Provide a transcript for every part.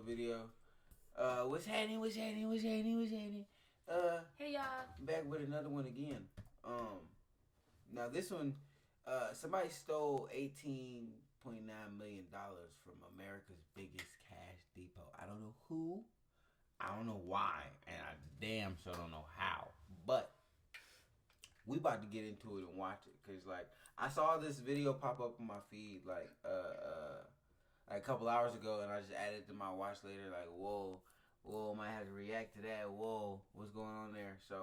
video. What's happening? What's happening? What's happening? What's happening? Hey y'all. Back with another one again. Now this one, somebody stole $18.9 million from America's biggest cash depot. I don't know who, I don't know why, and I damn sure don't know how. But we about to get into it and watch it, cause like I saw this video pop up on my feed like a couple hours ago, and I just added it to my watch later. Like whoa, might have to react to that. Whoa, what's going on there? So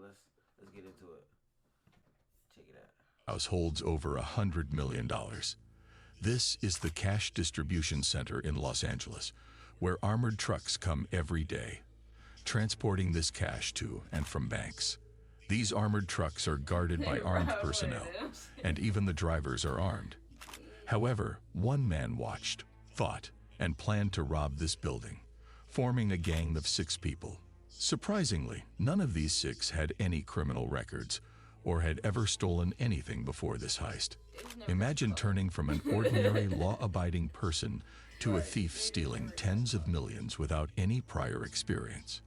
let's get into it. Check it out. Households over $100 million. This is the Cash Distribution Center in Los Angeles, where armored trucks come every day, transporting this cash to and from banks. These armored trucks are guarded by armed personnel, and even the drivers are armed. However, one man watched, thought, and planned to rob this building, forming a gang of 6 people. Surprisingly, none of these 6 had any criminal records or had ever stolen anything before this heist. Imagine turning from an ordinary law-abiding person to a thief stealing tens of millions without any prior experience.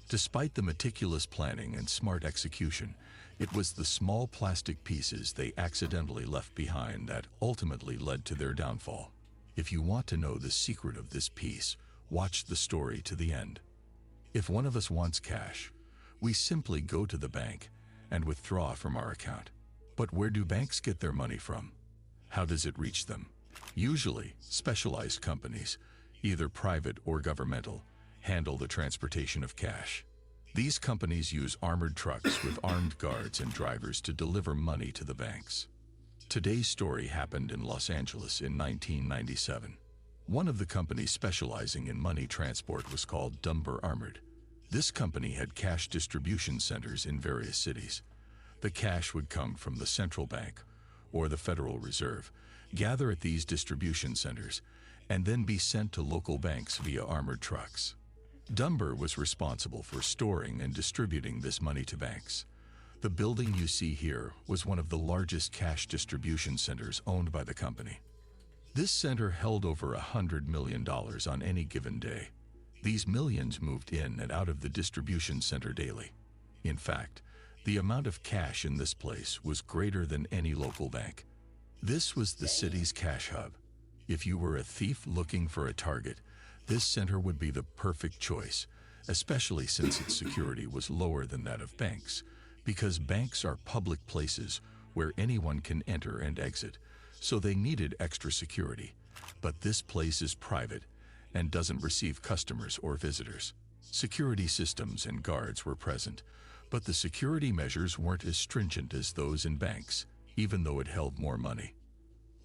Despite the meticulous planning and smart execution, it was the small plastic pieces they accidentally left behind that ultimately led to their downfall. If you want to know the secret of this piece, watch the story to the end. If one of us wants cash, we simply go to the bank and withdraw from our account. But where do banks get their money from? How does it reach them? Usually, specialized companies, either private or governmental, handle the transportation of cash. These companies use armored trucks with armed guards and drivers to deliver money to the banks. Today's story happened in Los Angeles in 1997. One of the companies specializing in money transport was called Dunbar Armored. This company had cash distribution centers in various cities. The cash would come from the central bank or the Federal Reserve, gather at these distribution centers, and then be sent to local banks via armored trucks. Dunbar was responsible for storing and distributing this money to banks. The building you see here was one of the largest cash distribution centers owned by the company. This center held over $100 million on any given day. These millions moved in and out of the distribution center daily. In fact, the amount of cash in this place was greater than any local bank. This was the city's cash hub. If you were a thief looking for a target, this center would be the perfect choice, especially since its security was lower than that of banks, because banks are public places where anyone can enter and exit, so they needed extra security. But this place is private and doesn't receive customers or visitors. Security systems and guards were present, but the security measures weren't as stringent as those in banks, even though it held more money.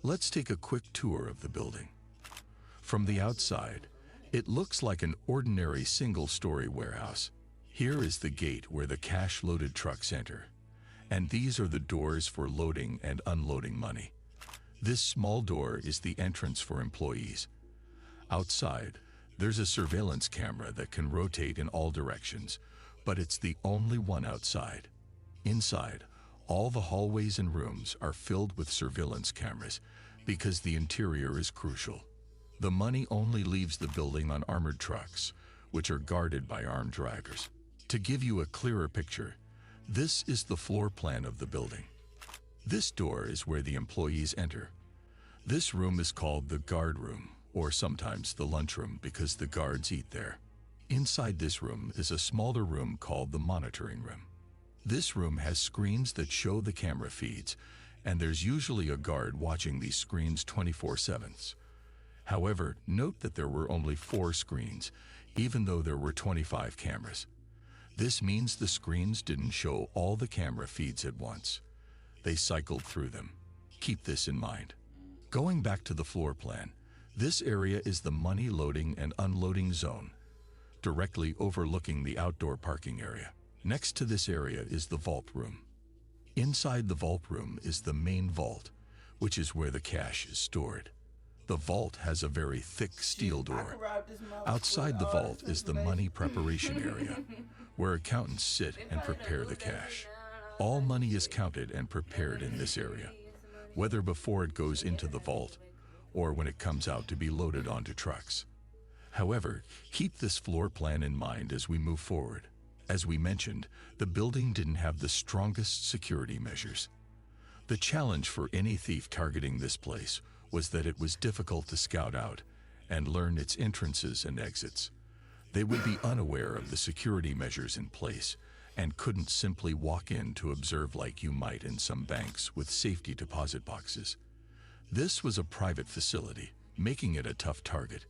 Let's take a quick tour of the building. From the outside, it looks like an ordinary single-story warehouse. Here is the gate where the cash-loaded trucks enter, and these are the doors for loading and unloading money. This small door is the entrance for employees. Outside, there's a surveillance camera that can rotate in all directions, but it's the only one outside. Inside, all the hallways and rooms are filled with surveillance cameras because the interior is crucial. The money only leaves the building on armored trucks, which are guarded by armed drivers. To give you a clearer picture, this is the floor plan of the building. This door is where the employees enter. This room is called the guard room, or sometimes the lunchroom, because the guards eat there. Inside this room is a smaller room called the monitoring room. This room has screens that show the camera feeds, and there's usually a guard watching these screens 24/7. However, note that there were only 4 screens, even though there were 25 cameras. This means the screens didn't show all the camera feeds at once. They cycled through them. Keep this in mind. Going back to the floor plan, this area is the money loading and unloading zone, directly overlooking the outdoor parking area. Next to this area is the vault room. Inside the vault room is the main vault, which is where the cash is stored. The vault has a very thick steel door. Outside the vault is the money preparation area, where accountants sit and prepare the cash. All money is counted and prepared in this area, whether before it goes into the vault or when it comes out to be loaded onto trucks. However, keep this floor plan in mind as we move forward. As we mentioned, the building didn't have the strongest security measures. The challenge for any thief targeting this place was that it was difficult to scout out and learn its entrances and exits. They would be unaware of the security measures in place and couldn't simply walk in to observe like you might in some banks with safety deposit boxes. This was a private facility, making it a tough target.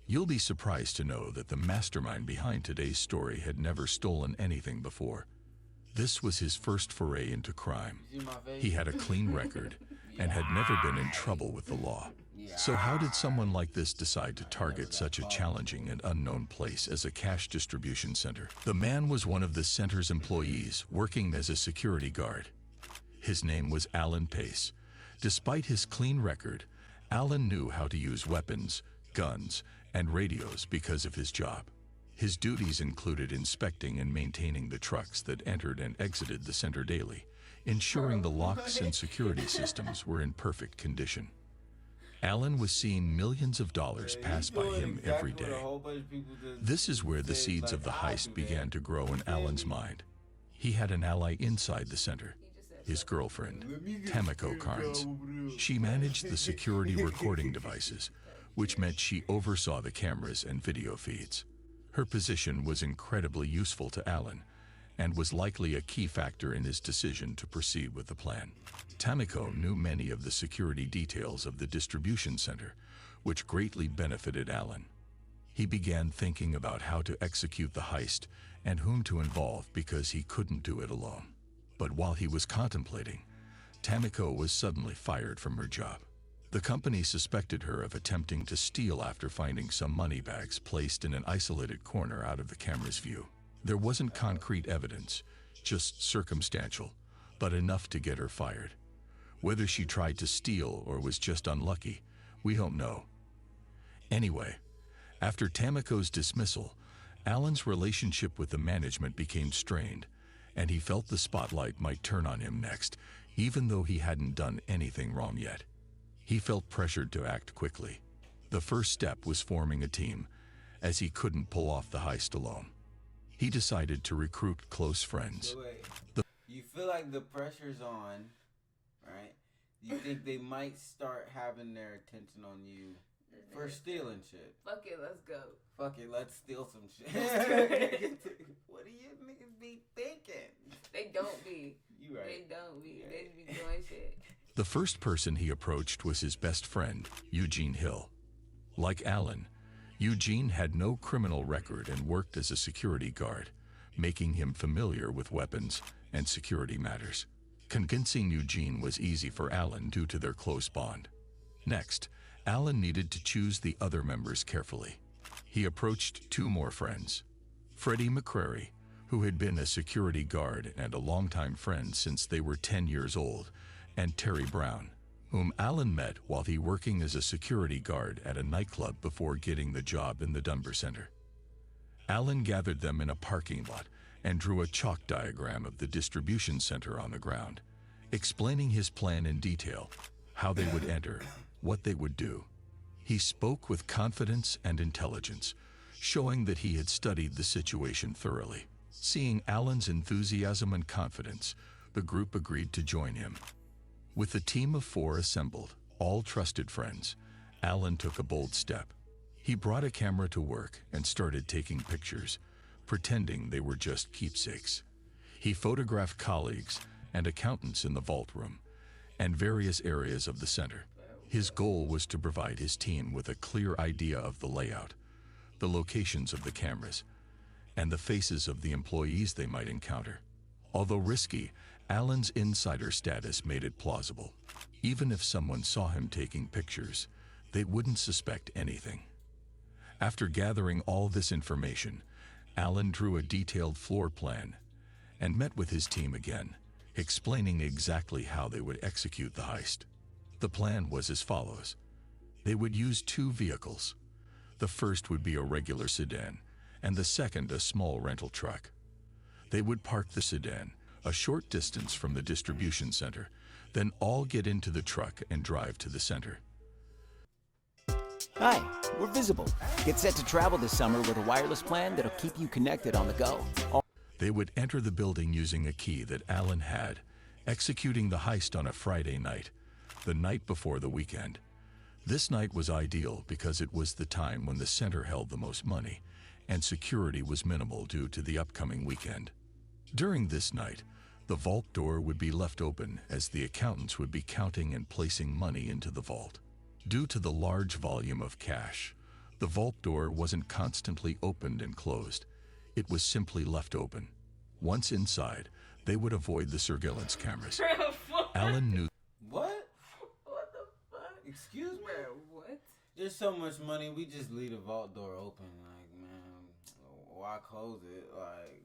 You'll be surprised to know that the mastermind behind today's story had never stolen anything before. This was his first foray into crime. He had a clean record and had never been in trouble with the law. So how did someone like this decide to target such a challenging and unknown place as a cash distribution center? The man was one of the center's employees working as a security guard. His name was Alan Pace. Despite his clean record, Alan knew how to use weapons, guns, and radios because of his job. His duties included inspecting and maintaining the trucks that entered and exited the center daily, ensuring the locks and security systems were in perfect condition. Alan was seeing millions of dollars pass by him every day. This is where the seeds of the heist began to grow in Alan's mind. He had an ally inside the center, his girlfriend, Tamiko Carnes. She managed the security recording devices, which meant she oversaw the cameras and video feeds. Her position was incredibly useful to Alan and was likely a key factor in his decision to proceed with the plan. Tamiko knew many of the security details of the distribution center, which greatly benefited Alan. He began thinking about how to execute the heist and whom to involve because he couldn't do it alone. But while he was contemplating, Tamiko was suddenly fired from her job. The company suspected her of attempting to steal after finding some money bags placed in an isolated corner out of the camera's view. There wasn't concrete evidence, just circumstantial, but enough to get her fired. Whether she tried to steal or was just unlucky, we don't know. Anyway, after Tamiko's dismissal, Alan's relationship with the management became strained, and he felt the spotlight might turn on him next, even though he hadn't done anything wrong yet. He felt pressured to act quickly. The first step was forming a team, as he couldn't pull off the heist alone. He decided to recruit close friends. You feel like the pressure's on, right? You think they might start having their attention on you for stealing shit. Fuck it, let's go. Fuck it, let's steal some shit. What do you niggas be thinking? They don't be. You right. They don't be. They be doing shit. The first person he approached was his best friend, Eugene Hill. Like Alan, Eugene had no criminal record and worked as a security guard, making him familiar with weapons and security matters. Convincing Eugene was easy for Alan due to their close bond. Next, Alan needed to choose the other members carefully. He approached two more friends, Freddie McCrary, who had been a security guard and a longtime friend since they were 10 years old, and Terry Brown, whom Alan met while he working as a security guard at a nightclub before getting the job in the Dunbar Center. Alan gathered them in a parking lot and drew a chalk diagram of the distribution center on the ground, explaining his plan in detail, how they would enter, what they would do. He spoke with confidence and intelligence, showing that he had studied the situation thoroughly. Seeing Alan's enthusiasm and confidence, the group agreed to join him. With the team of 4 assembled, all trusted friends, Alan took a bold step. He brought a camera to work and started taking pictures, pretending they were just keepsakes. He photographed colleagues and accountants in the vault room and various areas of the center. His goal was to provide his team with a clear idea of the layout, the locations of the cameras, and the faces of the employees they might encounter. Although risky, Alan's insider status made it plausible. Even if someone saw him taking pictures, they wouldn't suspect anything. After gathering all this information, Alan drew a detailed floor plan and met with his team again, explaining exactly how they would execute the heist. The plan was as follows. They would use 2 vehicles. The first would be a regular sedan, and the second a small rental truck. They would park the sedan a short distance from the distribution center, then all get into the truck and drive to the center. Hi, we're Visible. Get set to travel this summer with a wireless plan that'll keep you connected on the go. They would enter the building using a key that Alan had, executing the heist on a Friday night, the night before the weekend. This night was ideal because it was the time when the center held the most money, and security was minimal due to the upcoming weekend. During this night, the vault door would be left open as the accountants would be counting and placing money into the vault. Due to the large volume of cash, the vault door wasn't constantly opened and closed. It was simply left open. Once inside, they would avoid the surveillance cameras. Alan knew. What? What the fuck? Excuse me? Bro, what? There's so much money, we just leave the vault door open. Like, man, why close it? Like,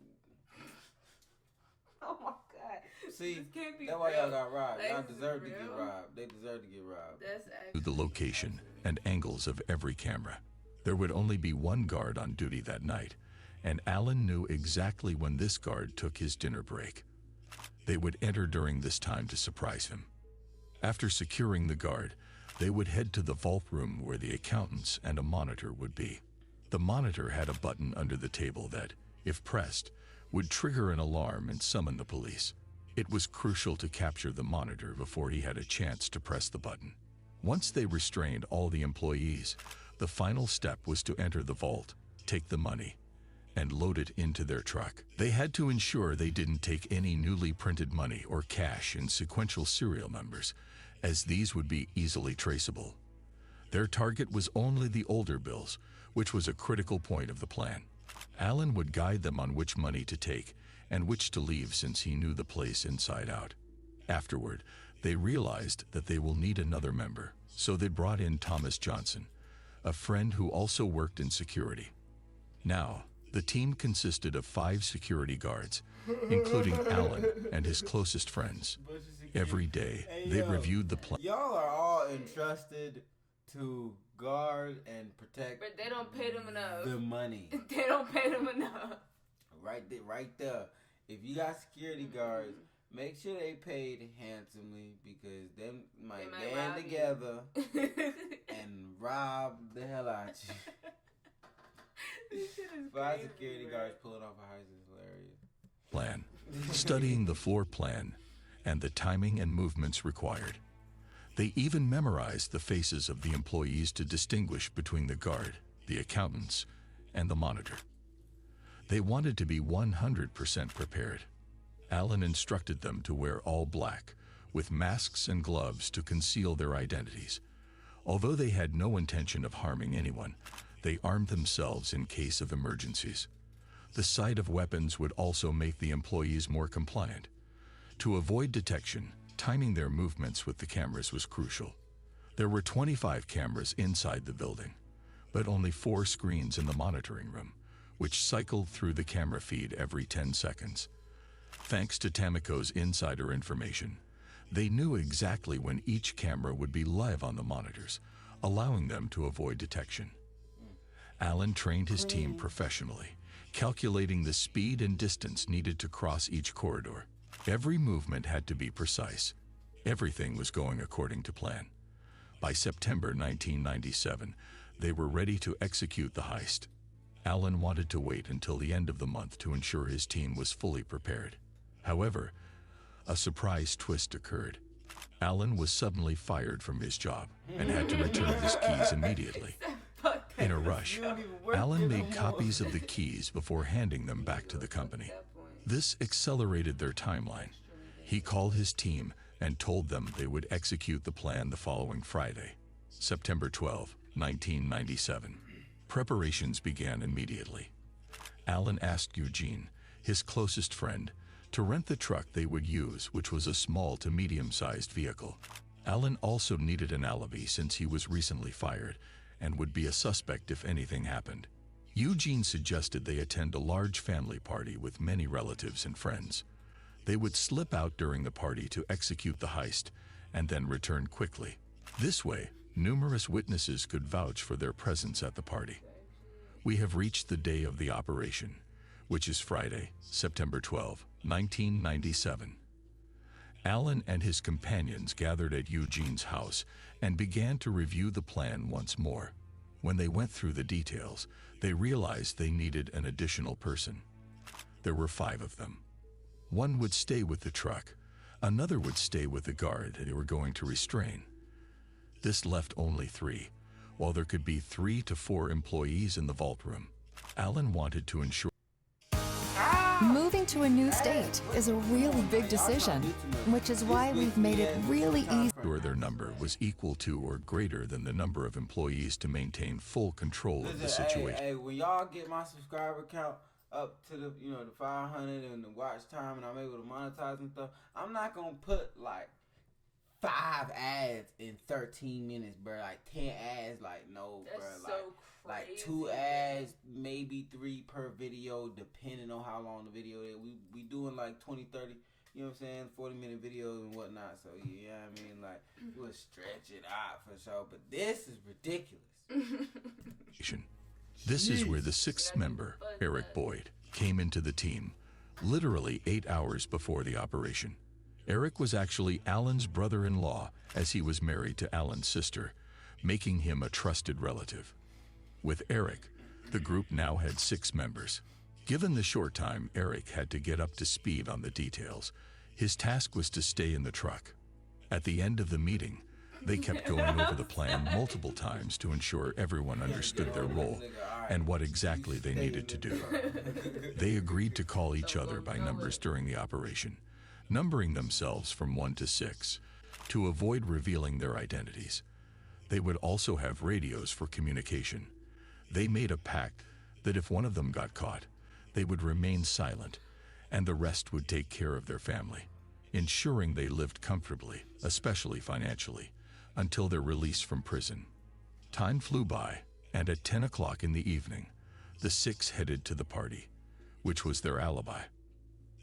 Oh my god. see, This can't be that's why y'all real. got robbed. Like, Y'all this is deserve to get real? robbed. They deserve to get robbed. That's actually The location and angles of every camera. There would only be one guard on duty that night, and Alan knew exactly when this guard took his dinner break. They would enter during this time to surprise him. After securing the guard, they would head to the vault room where the accountants and a monitor would be. The monitor had a button under the table that, if pressed, would trigger an alarm and summon the police. It was crucial to capture the monitor before he had a chance to press the button. Once they restrained all the employees, the final step was to enter the vault, take the money, and load it into their truck. They had to ensure they didn't take any newly printed money or cash in sequential serial numbers, as these would be easily traceable. Their target was only the older bills, which was a critical point of the plan. Alan would guide them on which money to take and which to leave since he knew the place inside out. Afterward, they realized that they will need another member, so they brought in Thomas Johnson, a friend who also worked in security. Now, the team consisted of 5 security guards, including Alan and his closest friends. Every day, they reviewed the plan. Y'all are all entrusted to guard and protect But they don't pay them enough. the money. They don't pay them enough. Right there. If you got security guards, make sure they paid handsomely because them might They might band rob you. together and rob the hell out you. This shit is 5 crazy, security bro. guards pulling off a heist is hilarious. Plan, studying the floor plan and the timing and movements required. They even memorized the faces of the employees to distinguish between the guard, the accountants, and the monitor. They wanted to be 100% prepared. Alan instructed them to wear all black, with masks and gloves to conceal their identities. Although they had no intention of harming anyone, they armed themselves in case of emergencies. The sight of weapons would also make the employees more compliant. To avoid detection, timing their movements with the cameras was crucial. There were 25 cameras inside the building, but only 4 screens in the monitoring room, which cycled through the camera feed every 10 seconds. Thanks to Tamiko's insider information, they knew exactly when each camera would be live on the monitors, allowing them to avoid detection. Alan trained his team professionally, calculating the speed and distance needed to cross each corridor. Every movement had to be precise. Everything was going according to plan. By September 1997, they were ready to execute the heist. Alan wanted to wait until the end of the month to ensure his team was fully prepared. However, a surprise twist occurred. Alan was suddenly fired from his job and had to return his keys immediately. Fuck that. In a rush, You don't even work Alan there no made more. copies of the keys before handing them back to the company. This accelerated their timeline. He called his team and told them they would execute the plan the following Friday, September 12, 1997. Preparations began immediately. Alan asked Eugene, his closest friend, to rent the truck they would use, which was a small to medium-sized vehicle. Alan also needed an alibi since he was recently fired and would be a suspect if anything happened. Eugene suggested they attend a large family party with many relatives and friends. They would slip out during the party to execute the heist and then return quickly. This way, numerous witnesses could vouch for their presence at the party. We have reached the day of the operation, which is Friday, September 12, 1997. Alan and his companions gathered at Eugene's house and began to review the plan once more. When they went through the details, they realized they needed an additional person. There were 5 of them. One would stay with the truck, another would stay with the guard they were going to restrain. This left only 3, while there could be 3 to 4 employees in the vault room. Alan wanted to ensure Moving to a new state is a really big decision, which is why we've made it really easy. their number was equal to or greater than the number of employees to maintain full control of the situation. Hey, when y'all get my subscriber count up to the the 500 and the watch time, and I'm able to monetize and stuff, I'm not gonna put like 5 ads in 13 minutes, bro. Like 10 ads, like no, That's bro. so Like, crazy. like 2 ads, maybe 3 per video, depending on how long the video is. We doing like 20, 30, you know what I'm saying, 40-minute videos and whatnot. So yeah, I mean, like we'll stretch it out for sure. But this is ridiculous. This is where the 6th member, Eric Boyd, came into the team, literally 8 hours before the operation. Eric was actually Alan's brother-in-law, as he was married to Alan's sister, making him a trusted relative. With Eric, the group now had 6 members. Given the short time Eric had to get up to speed on the details, his task was to stay in the truck. At the end of the meeting, they kept going over the plan multiple times to ensure everyone understood their role and what exactly they needed to do. They agreed to call each other by numbers during the operation, numbering themselves from 1 to 6 to avoid revealing their identities. They would also have radios for communication. They made a pact that if one of them got caught, they would remain silent and the rest would take care of their family, ensuring they lived comfortably, especially financially, until their release from prison. Time flew by, and at 10 o'clock in the evening, the 6 headed to the party, which was their alibi.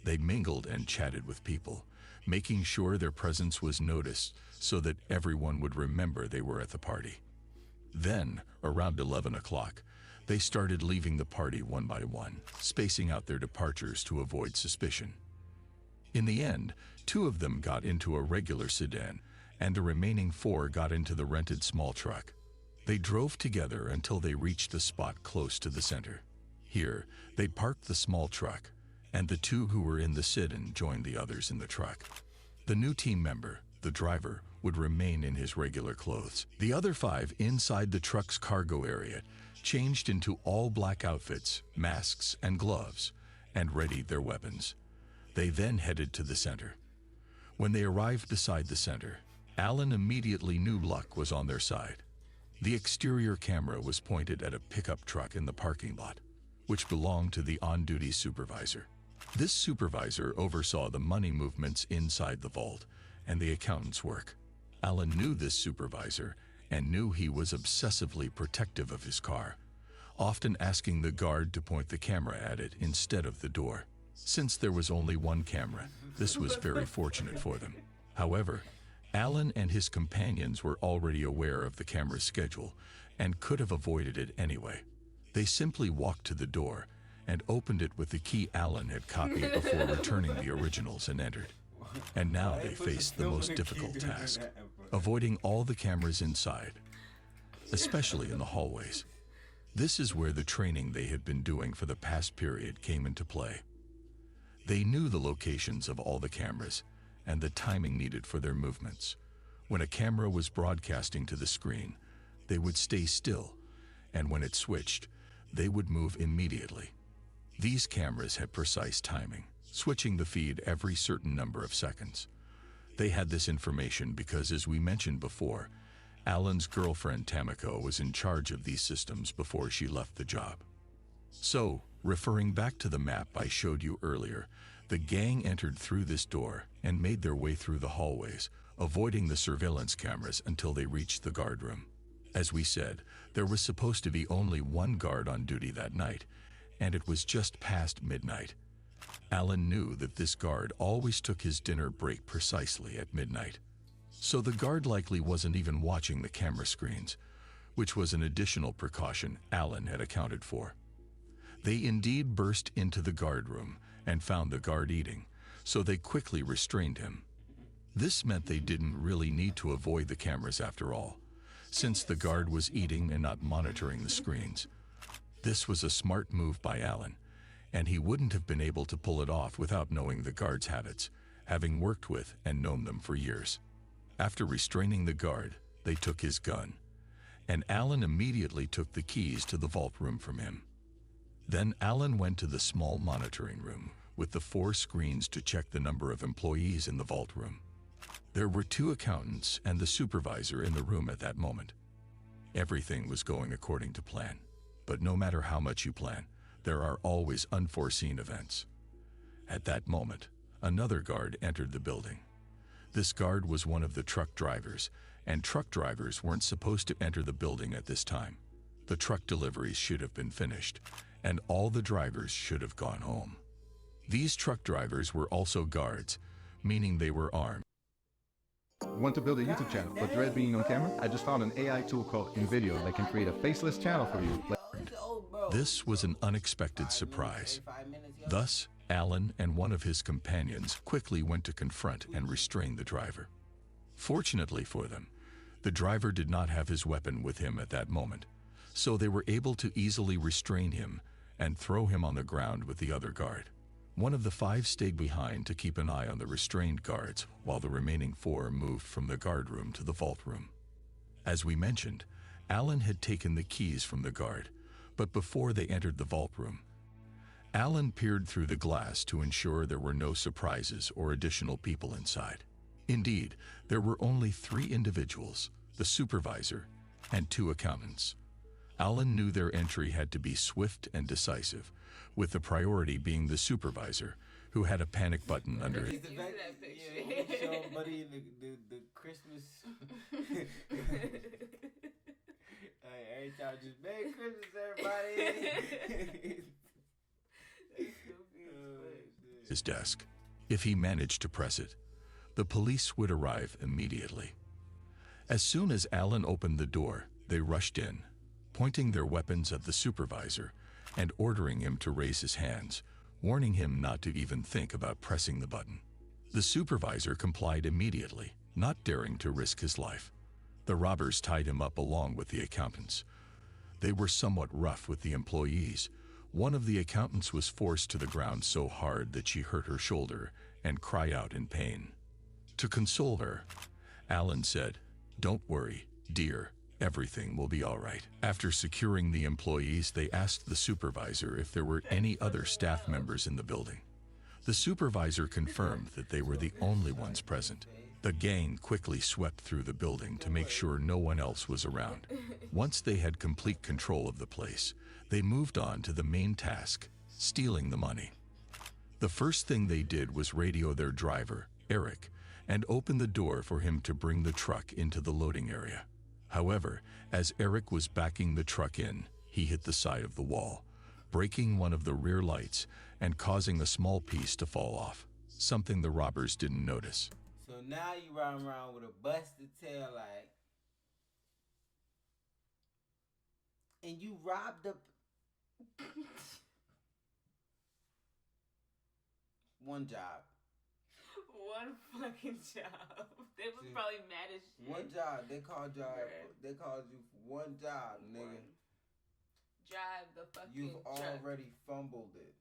They mingled and chatted with people, making sure their presence was noticed so that everyone would remember they were at the party. Then, around 11 o'clock, they started leaving the party one by one, spacing out their departures to avoid suspicion. In the end, 2 of them got into a regular sedan, and the remaining 4 got into the rented small truck. They drove together until they reached a spot close to the center. Here, they parked the small truck, and the 2 who were in the sit-in joined the others in the truck. The new team member, the driver, would remain in his regular clothes. The other 5 inside the truck's cargo area changed into all black outfits, masks, and gloves, and readied their weapons. They then headed to the center. When they arrived beside the center, Alan immediately knew luck was on their side. The exterior camera was pointed at a pickup truck in the parking lot, which belonged to the on-duty supervisor. This supervisor oversaw the money movements inside the vault and the accountant's work. Alan knew this supervisor and knew he was obsessively protective of his car, often asking the guard to point the camera at it instead of the door. Since there was only one camera, this was very fortunate for them. However, Alan and his companions were already aware of the camera's schedule and could have avoided it anyway. They simply walked to the door and opened it with the key Alan had copied before returning the originals and entered. And now they faced the most difficult task, avoiding all the cameras inside, especially in the hallways. This is where the training they had been doing for the past period came into play. They knew the locations of all the cameras and the timing needed for their movements. When a camera was broadcasting to the screen, they would stay still, and when it switched, they would move immediately. These cameras had precise timing, switching the feed every certain number of seconds. They had this information because, as we mentioned before, Alan's girlfriend Tamiko was in charge of these systems before she left the job. So, referring back to the map I showed you earlier, the gang entered through this door and made their way through the hallways, avoiding the surveillance cameras until they reached the guard room. As we said, there was supposed to be only one guard on duty that night, and it was just past midnight. Alan knew that this guard always took his dinner break precisely at midnight. So the guard likely wasn't even watching the camera screens, which was an additional precaution Alan had accounted for. They indeed burst into the guard room and found the guard eating, so they quickly restrained him. This meant they didn't really need to avoid the cameras after all, since the guard was eating and not monitoring the screens. This was a smart move by Alan, and he wouldn't have been able to pull it off without knowing the guard's habits, having worked with and known them for years. After restraining the guard, they took his gun, and Alan immediately took the keys to the vault room from him. Then Alan went to the small monitoring room with the 4 screens to check the number of employees in the vault room. There were 2 accountants and the supervisor in the room at that moment. Everything was going according to plan, but no matter how much you plan, there are always unforeseen events. At that moment, another guard entered the building. This guard was one of the truck drivers, and truck drivers weren't supposed to enter the building at this time. The truck deliveries should have been finished, and all the drivers should have gone home. These truck drivers were also guards, meaning they were armed. Want to build a YouTube channel but dread being on camera? I just found an AI tool called InVideo that can create a faceless channel for you. This was an unexpected surprise. Thus, Alan and one of his companions quickly went to confront and restrain the driver. Fortunately for them, the driver did not have his weapon with him at that moment, so they were able to easily restrain him and throw him on the ground with the other guard. One of the 5 stayed behind to keep an eye on the restrained guards, while the remaining 4 moved from the guard room to the vault room. As we mentioned, Alan had taken the keys from the guard, but before they entered the vault room, Alan peered through the glass to ensure there were no surprises or additional people inside. Indeed, there were only 3 individuals, the supervisor and 2 accountants. Alan knew their entry had to be swift and decisive, with the priority being the supervisor, who had a panic button under his. Yeah, show buddy the Christmas. Every time, just Merry Christmas, everybody. His desk. If he managed to press it, the police would arrive immediately. As soon as Alan opened the door, they rushed in, pointing their weapons at the supervisor and ordering him to raise his hands, warning him not to even think about pressing the button. The supervisor complied immediately, not daring to risk his life. The robbers tied him up along with the accountants. They were somewhat rough with the employees. One of the accountants was forced to the ground so hard that she hurt her shoulder and cried out in pain. To console her, Alan said, "Don't worry, dear. Everything will be all right." After securing the employees, they asked the supervisor if there were any other staff members in the building. The supervisor confirmed that they were the only ones present. The gang quickly swept through the building to make sure no one else was around. Once they had complete control of the place, they moved on to the main task, stealing the money. The first thing they did was radio their driver, Eric, and open the door for him to bring the truck into the loading area. However, as Eric was backing the truck in, he hit the side of the wall, breaking one of the rear lights and causing a small piece to fall off, something the robbers didn't notice. So now you riding around with a busted tail light, and you robbed the one job. One fucking job. They was probably mad as shit. One job. They called y'all. They called you for one job, nigga. Drive the fucking You've truck. already fumbled it.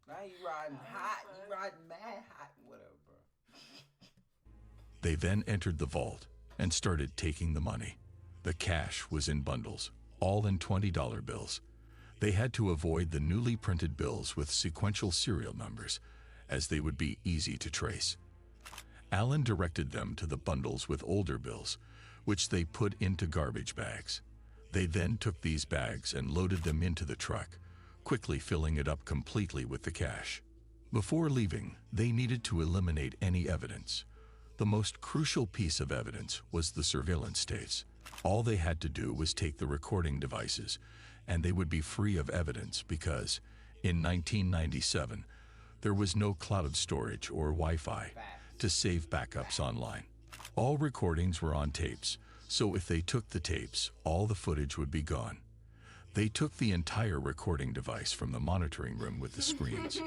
Now you riding hot. You riding mad hot. Whatever, bro. They then entered the vault and started taking the money. The cash was in bundles, all in $20 bills. They had to avoid the newly printed bills with sequential serial numbers, as they would be easy to trace. Alan directed them to the bundles with older bills, which they put into garbage bags. They then took these bags and loaded them into the truck, quickly filling it up completely with the cash. Before leaving, they needed to eliminate any evidence. The most crucial piece of evidence was the surveillance tapes. All they had to do was take the recording devices, and they would be free of evidence because, in 1997, there was no cloud storage or Wi-Fi to save backups online. All recordings were on tapes, so if they took the tapes, all the footage would be gone. They took the entire recording device from the monitoring room with the screens.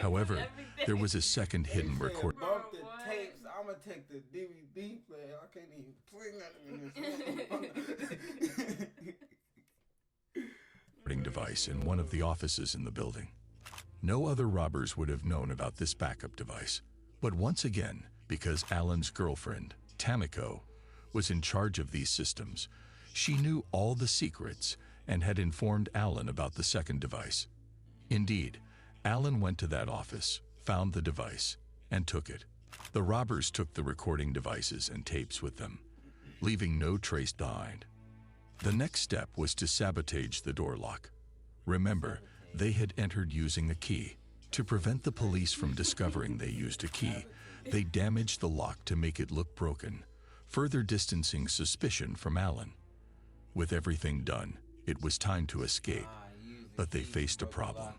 However, there was a second hidden record. Bump the tapes. I'ma take the DVD player. I can't even play nothing in this device in one of the offices in the building. No other robbers would have known about this backup device. But once again, because Alan's girlfriend, Tamiko, was in charge of these systems, she knew all the secrets and had informed Alan about the second device. Indeed, Alan went to that office, found the device, and took it. The robbers took the recording devices and tapes with them, leaving no trace behind. The next step was to sabotage the door lock. Remember, they had entered using a key. To prevent the police from discovering they used a key, they damaged the lock to make it look broken, further distancing suspicion from Alan. With everything done, it was time to escape, but they faced a problem.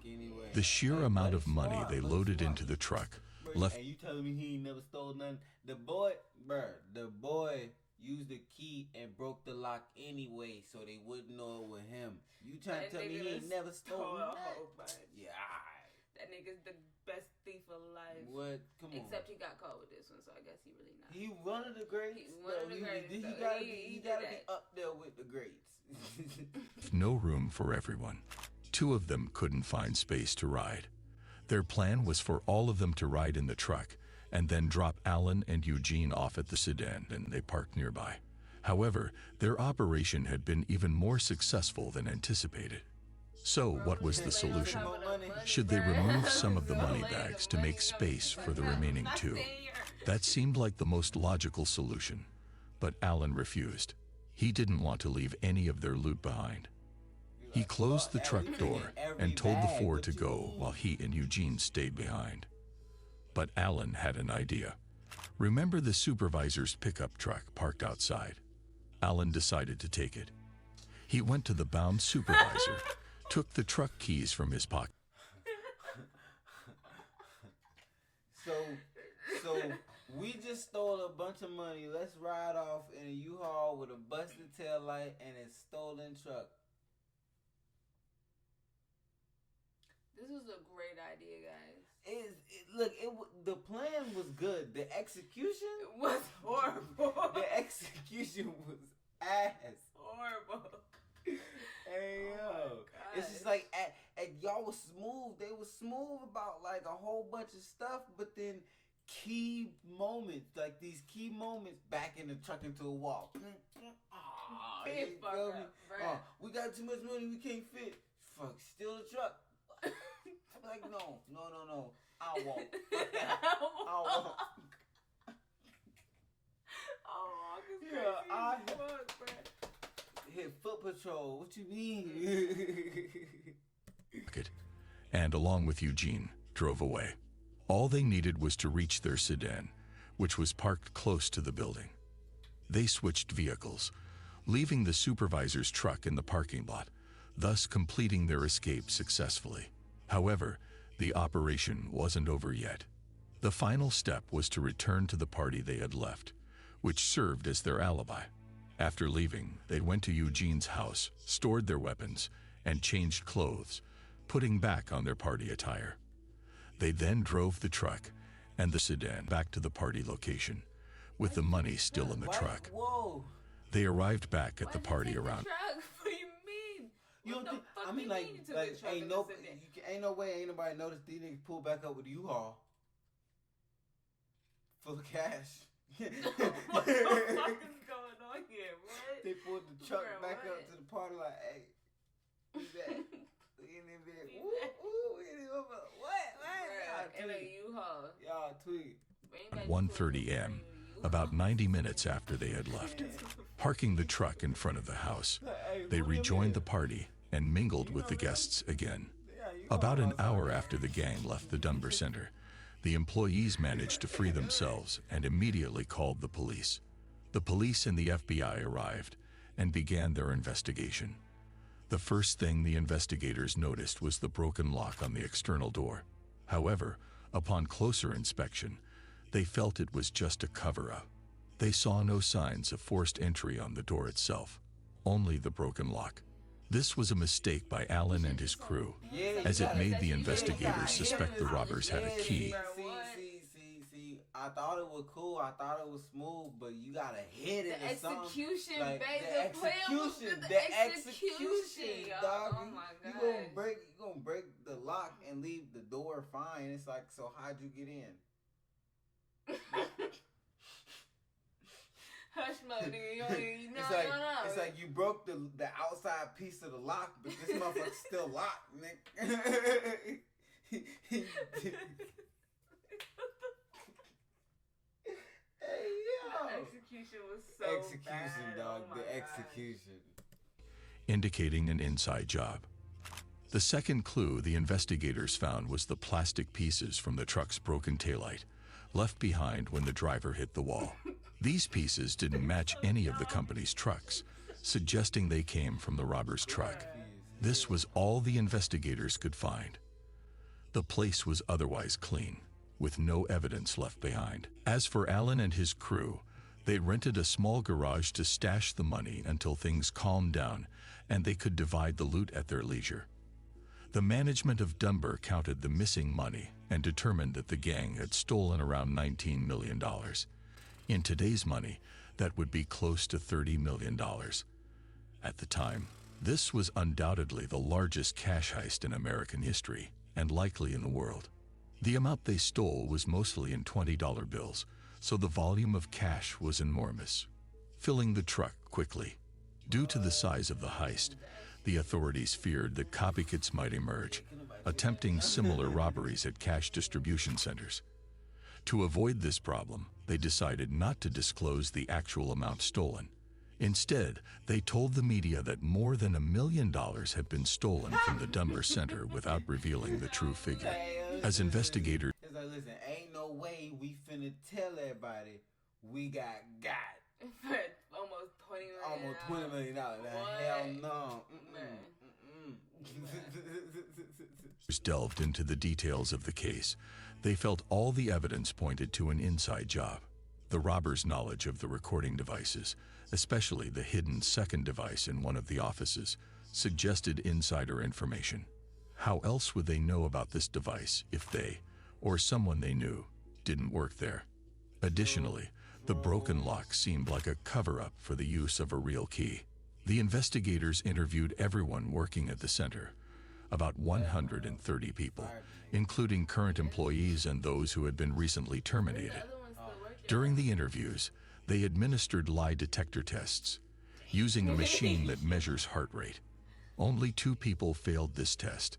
The sheer amount of money they loaded into the truck left. And you telling me he ain't never stole nothing? The boy used the key and broke the lock anyway, so they wouldn't know it was him. You trying to tell me he ain't never stole nothing? Yeah. That nigga's the best thief alive. What? Come on. Except he got caught with this one, so I guess he really not. He one of the greats. He gotta be up there with the greats. No room for everyone. Two of them couldn't find space to ride. Their plan was for all of them to ride in the truck and then drop Alan and Eugene off at the sedan and they parked nearby. However, their operation had been even more successful than anticipated. So what was the solution? Should they remove some of the money bags to make space for the remaining two? That seemed like the most logical solution, but Alan refused. He didn't want to leave any of their loot behind. He closed the truck door and told the four to go while he and Eugene stayed behind. But Alan had an idea. Remember the supervisor's pickup truck parked outside? Alan decided to take it. He went to the bound supervisor, took the truck keys from his pocket. So we just stole a bunch of money. Let's ride off in a U-Haul with a busted tail light and a stolen truck. This was a great idea, guys. The plan was good. The execution was horrible. The execution was ass. Horrible. Hey yo, it's just like y'all was smooth. They was smooth about like a whole bunch of stuff, but then key moments, like these key moments, backing the truck into a wall. We got too much money, we can't fit. Fuck, steal the truck. I'm like, no. I'll walk. I'll walk. Hit foot patrol. What you mean? And along with Eugene, drove away. All they needed was to reach their sedan, which was parked close to the building. They switched vehicles, leaving the supervisor's truck in the parking lot, thus completing their escape successfully. However, the operation wasn't over yet. The final step was to return to the party they had left, which served as their alibi. After leaving, they went to Eugene's house, stored their weapons, and changed clothes, putting back on their party attire. They then drove the truck and the sedan back to the party location, with the money still in the truck. Whoa. They arrived back at the party around. What do you mean? You don't think? I mean, ain't nobody noticed these niggas pull back up with the U-Haul full of cash. What the fuck is going on here? What? They pulled the truck back up to the party like, hey, we back. We in there, baby. What? In a U-Haul. Y'all tweet. 1:30 a.m., about 90 minutes after they had left. Parking the truck in front of the house, they rejoined the party and mingled with the guests again. About an hour after the gang left the Dunbar Center, the employees managed to free themselves and immediately called the police. The police and the FBI arrived and began their investigation. The first thing the investigators noticed was the broken lock on the external door. However, upon closer inspection, they felt it was just a cover-up. They saw no signs of forced entry on the door itself, only the broken lock. This was a mistake by Alan and his crew, as it made the investigators suspect the robbers had a key. See, I I thought it was cool. I thought it was smooth, but you gotta hit it. The or something. execution, Like, baby. the execution, dog. Oh my god. You gonna break the lock and leave the door fine. It's like, so how'd you get in? Hush mode, nigga. It's like you broke the outside piece of the lock, but this motherfucker's still locked, nigga. Hey, yo. The execution was so bad. Dog. Oh my The gosh. execution. Indicating an inside job. The second clue the investigators found was the plastic pieces from the truck's broken taillight, left behind when the driver hit the wall. These pieces didn't match any of the company's trucks, suggesting they came from the robber's truck. This was all the investigators could find. The place was otherwise clean, with no evidence left behind. As for Allen and his crew, they rented a small garage to stash the money until things calmed down and they could divide the loot at their leisure. The management of Dunbar counted the missing money and determined that the gang had stolen around $19 million. In today's money, that would be close to $30 million. At the time, this was undoubtedly the largest cash heist in American history, and likely in the world. The amount they stole was mostly in $20 bills, so the volume of cash was enormous, filling the truck quickly. Due to the size of the heist, the authorities feared that copycats might emerge, attempting similar robberies at cash distribution centers. To avoid this problem, they decided not to disclose the actual amount stolen. Instead, they told the media that more than $1 million had been stolen from the Dunbar Center without revealing the true figure. As investigators, It's like, listen, ain't no way we finna tell everybody we got. For almost $20 million. Almost $20 million. What? Hell no. delved into the details of the case, they felt all the evidence pointed to an inside job. The robbers' knowledge of the recording devices, especially the hidden second device in one of the offices, suggested insider information. How else would they know about this device if they, or someone they knew, didn't work there? Additionally, the broken lock seemed like a cover-up for the use of a real key. The investigators interviewed everyone working at the center, about 130 people, including current employees and those who had been recently terminated. During the interviews, they administered lie detector tests, using a machine that measures heart rate. Only 2 people failed this test,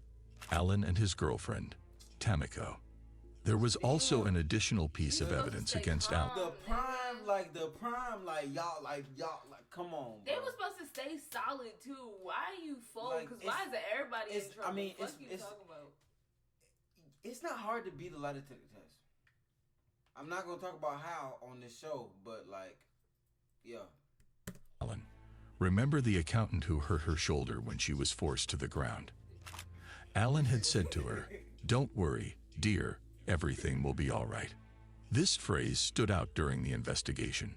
Allen and his girlfriend, Tamiko. There was also an additional piece of evidence against Allen. The prime, y'all, come on, bro. They were supposed to stay solid too. Why are you full? Like, Because why is everybody in trouble? I mean, what you talking about? It's not hard to beat a lie detector test. I'm not gonna talk about how on this show, but like, yeah. Allen, remember the accountant who hurt her shoulder when she was forced to the ground? Allen had said to her, "Don't worry, dear, everything will be all right." This phrase stood out during the investigation.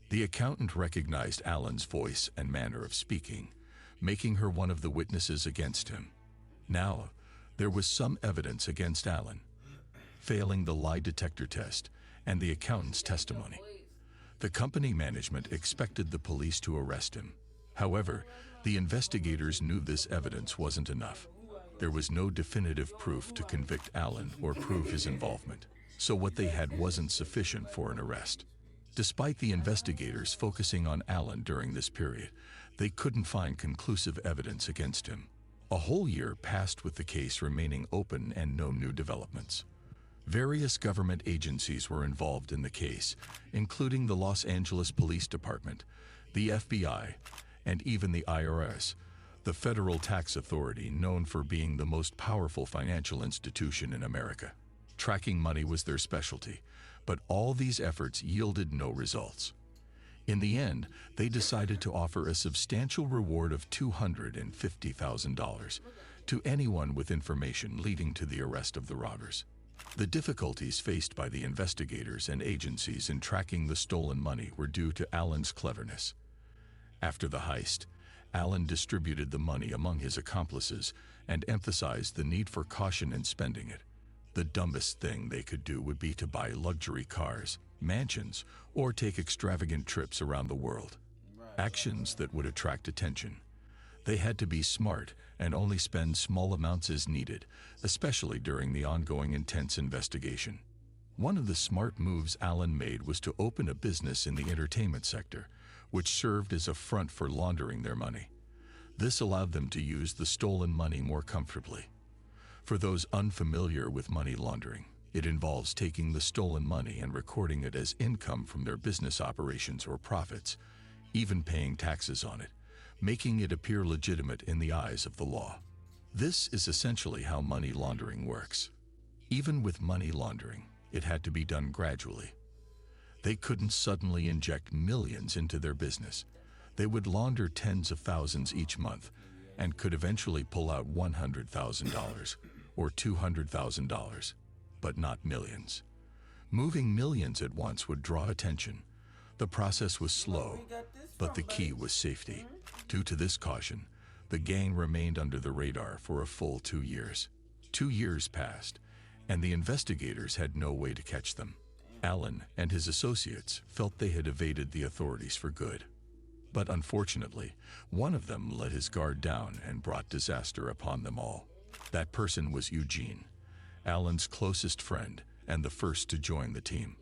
The accountant recognized Allen's voice and manner of speaking, making her one of the witnesses against him. Now, there was some evidence against Allen, failing the lie detector test and the accountant's testimony. The company management expected the police to arrest him. However, the investigators knew this evidence wasn't enough. There was no definitive proof to convict Allen or prove his involvement, so what they had wasn't sufficient for an arrest. Despite the investigators focusing on Allen during this period, they couldn't find conclusive evidence against him. A whole year passed with the case remaining open and no new developments. Various government agencies were involved in the case, including the Los Angeles Police Department, the FBI, and even the IRS, the federal tax authority known for being the most powerful financial institution in America. Tracking money was their specialty, but all these efforts yielded no results. In the end, they decided to offer a substantial reward of $250,000 to anyone with information leading to the arrest of the robbers. The difficulties faced by the investigators and agencies in tracking the stolen money were due to Allen's cleverness. After the heist, Allen distributed the money among his accomplices and emphasized the need for caution in spending it. The dumbest thing they could do would be to buy luxury cars, mansions, or take extravagant trips around the world. Actions that would attract attention. They had to be smart and only spend small amounts as needed, especially during the ongoing intense investigation. One of the smart moves Allen made was to open a business in the entertainment sector, which served as a front for laundering their money. This allowed them to use the stolen money more comfortably. For those unfamiliar with money laundering, it involves taking the stolen money and recording it as income from their business operations or profits, even paying taxes on it, making it appear legitimate in the eyes of the law. This is essentially how money laundering works. Even with money laundering, it had to be done gradually. They couldn't suddenly inject millions into their business. They would launder tens of thousands each month and could eventually pull out $100,000 or $200,000, but not millions. Moving millions at once would draw attention. The process was slow, but the key was safety. Due to this caution, the gang remained under the radar for a full 2 years. 2 years passed, and the investigators had no way to catch them. Allen and his associates felt they had evaded the authorities for good. But unfortunately, one of them let his guard down and brought disaster upon them all. That person was Eugene, Allen's closest friend and the first to join the team.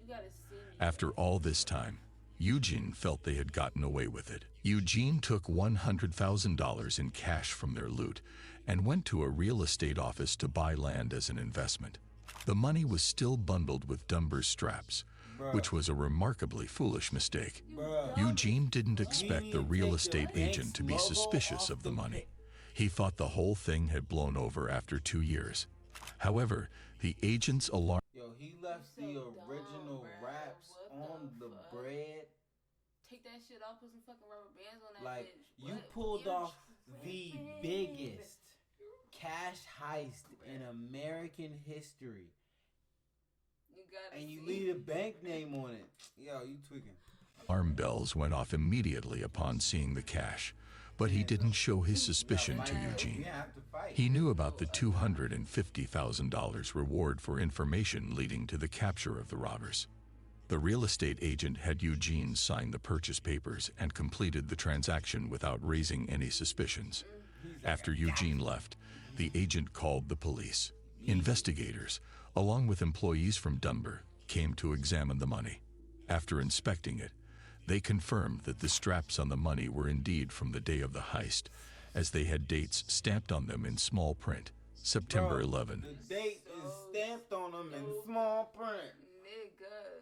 After all this time, Eugene felt they had gotten away with it. Eugene took $100,000 in cash from their loot and went to a real estate office to buy land as an investment. The money was still bundled with Dunbar's straps, which was a remarkably foolish mistake. Eugene didn't expect the real estate agent to be suspicious of the money. He thought the whole thing had blown over after 2 years. However, the agent's alarm... Yo, he left the original wraps on the bread. Take that shit off, put some fucking rubber bands on that Like, bitch. you What? pulled You're off the tripping. biggest cash heist in American history. You gotta And you see. leave a bank name on it. Yo, you tweaking. Alarm bells went off immediately upon seeing the cash, but he didn't show his suspicion to Eugene. He knew about the $250,000 reward for information leading to the capture of the robbers. The real estate agent had Eugene sign the purchase papers and completed the transaction without raising any suspicions. After Eugene left, the agent called the police. Investigators, along with employees from Dunbar, came to examine the money. After inspecting it, they confirmed that the straps on the money were indeed from the day of the heist, as they had dates stamped on them in small print, September 11. The date is stamped on them in small print. Nigga.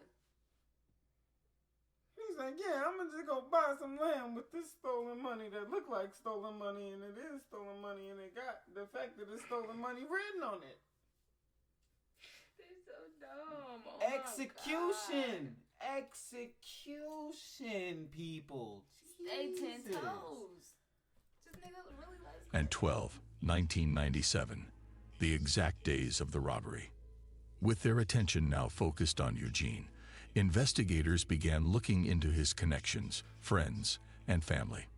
He's like, yeah, I'm gonna just go buy some land with this stolen money that look like stolen money, and it is stolen money, and it got the fact that it's stolen money written on it. They're so dumb. Oh my Execution! Execution, people. Stay 10 Jesus. toes. This nigga really likes And 12/1997, the exact days of the robbery. With their attention now focused on Eugene, investigators began looking into his connections, friends, and family.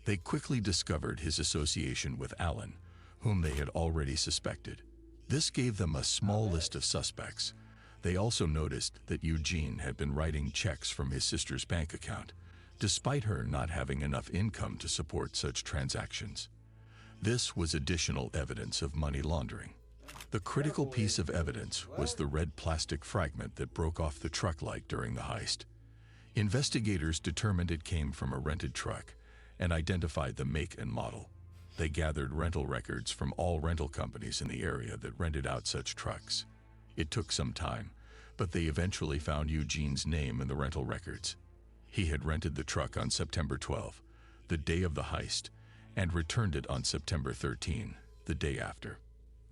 They quickly discovered his association with Allen, whom they had already suspected. This gave them a small list of suspects. They also noticed that Eugene had been writing checks from his sister's bank account, despite her not having enough income to support such transactions. This was additional evidence of money laundering. The critical piece of evidence was the red plastic fragment that broke off the truck light during the heist. Investigators determined it came from a rented truck and identified the make and model. They gathered rental records from all rental companies in the area that rented out such trucks. It took some time, but they eventually found Eugene's name in the rental records. He had rented the truck on September 12, the day of the heist, and returned it on September 13, the day after.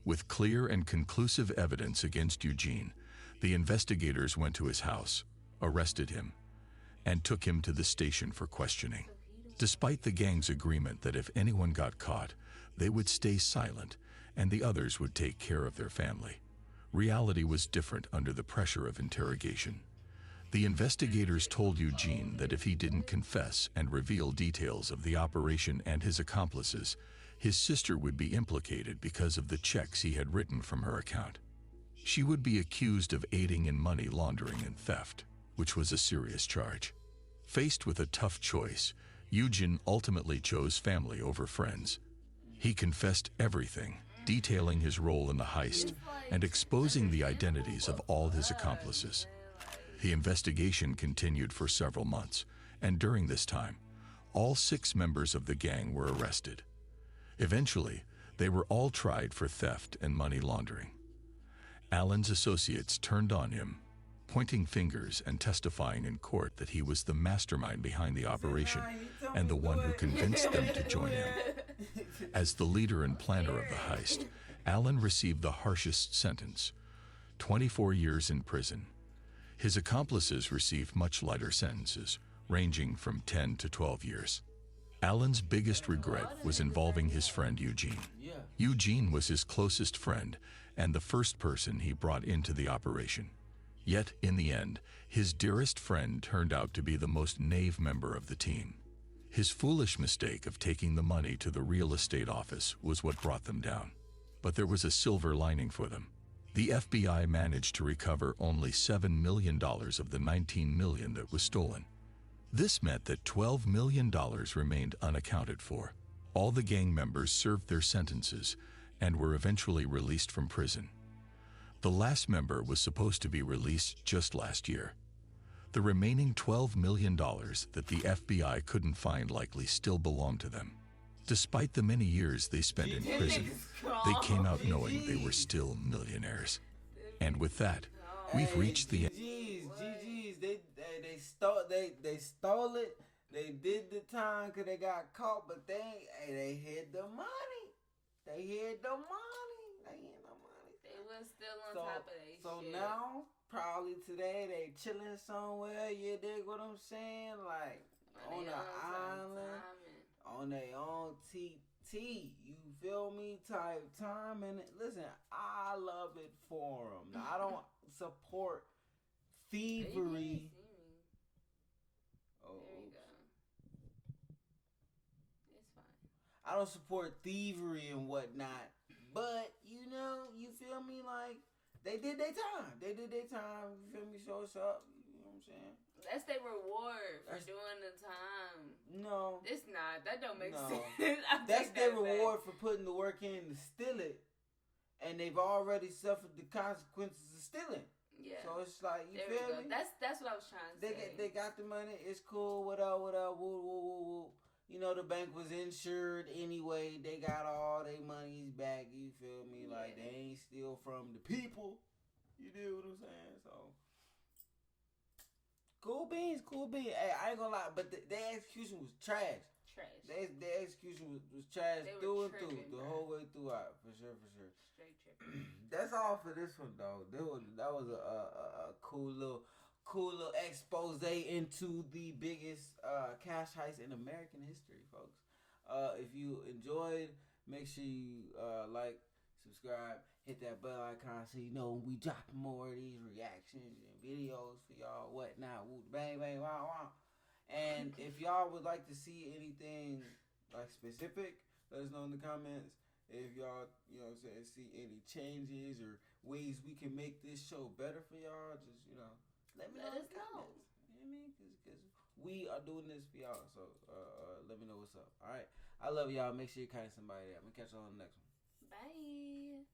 With clear and conclusive evidence against Eugene, the investigators went to his house, arrested him, and took him to the station for questioning. Despite the gang's agreement that if anyone got caught, they would stay silent and the others would take care of their family, reality was different under the pressure of interrogation. The investigators told Eugene that if he didn't confess and reveal details of the operation and his accomplices, his sister would be implicated because of the checks he had written from her account. She would be accused of aiding in money laundering and theft, which was a serious charge. Faced with a tough choice, Eugene ultimately chose family over friends. He confessed everything, detailing his role in the heist and exposing the identities of all his accomplices. The investigation continued for several months, and during this time, all 6 members of the gang were arrested. Eventually, they were all tried for theft and money laundering. Allen's associates turned on him, pointing fingers and testifying in court that he was the mastermind behind the operation and the one who convinced them to join him. As the leader and planner of the heist, Allen received the harshest sentence, 24 years in prison. His accomplices received much lighter sentences, ranging from 10 to 12 years. Allen's biggest regret was involving his friend Eugene. Eugene was his closest friend and the first person he brought into the operation. Yet, in the end, his dearest friend turned out to be the most knave member of the team. His foolish mistake of taking the money to the real estate office was what brought them down. But there was a silver lining for them. The FBI managed to recover only $7 million of the $19 million that was stolen. This meant that $12 million remained unaccounted for. All the gang members served their sentences and were eventually released from prison. The last member was supposed to be released just last year. The remaining $12 million that the FBI couldn't find likely still belonged to them. Despite the many years they spent in prison, they came out knowing they were still millionaires. And with that, we've reached the end. GG's. They stole it. They did the time because they got caught, but they hid the money. They hid the money. They was still on top of their So shit. now, probably today, they chilling somewhere. You dig what I'm saying? Like, on an island, on their own TT. You feel me? Type time. And listen, I love it for them. Now, I don't support thievery. Oh, There you go. It's fine. I don't support thievery and whatnot, but you feel me? Like they did their time. You feel me? So it's up. You know what I'm saying? That's their reward for doing the time. No, It's not. That don't make No. sense. that's their reward for putting the work in to steal it, and they've already suffered the consequences of stealing. Yeah. So it's like you There feel we go. me? That's what I was trying to say. They got the money. It's cool. Whatever. Woo. You know, the bank was insured anyway. They got all their monies back. You feel me? Like, they ain't steal from the people. You do what I'm saying? So, cool beans. Hey, I ain't gonna lie, but their execution was trash. Their execution was trash They through were and through, tripping, the bro. whole way throughout, for sure. Straight tripping. That's all for this one, though. That was a cool little expose into the biggest cash heist in American history, folks. If you enjoyed, make sure you like, subscribe, hit that bell icon so you know when we drop more of these reactions and videos for y'all, whatnot. Woo, bang, bang, wow, wow. And if y'all would like to see anything like specific, let us know in the comments. If y'all, see any changes or ways we can make this show better for y'all, just, let me know in the comments. You know what I mean? Because we are doing this for y'all. So let me know what's up. All right. I love y'all. Make sure you kind somebody out. I'm going to catch y'all on the next one. Bye.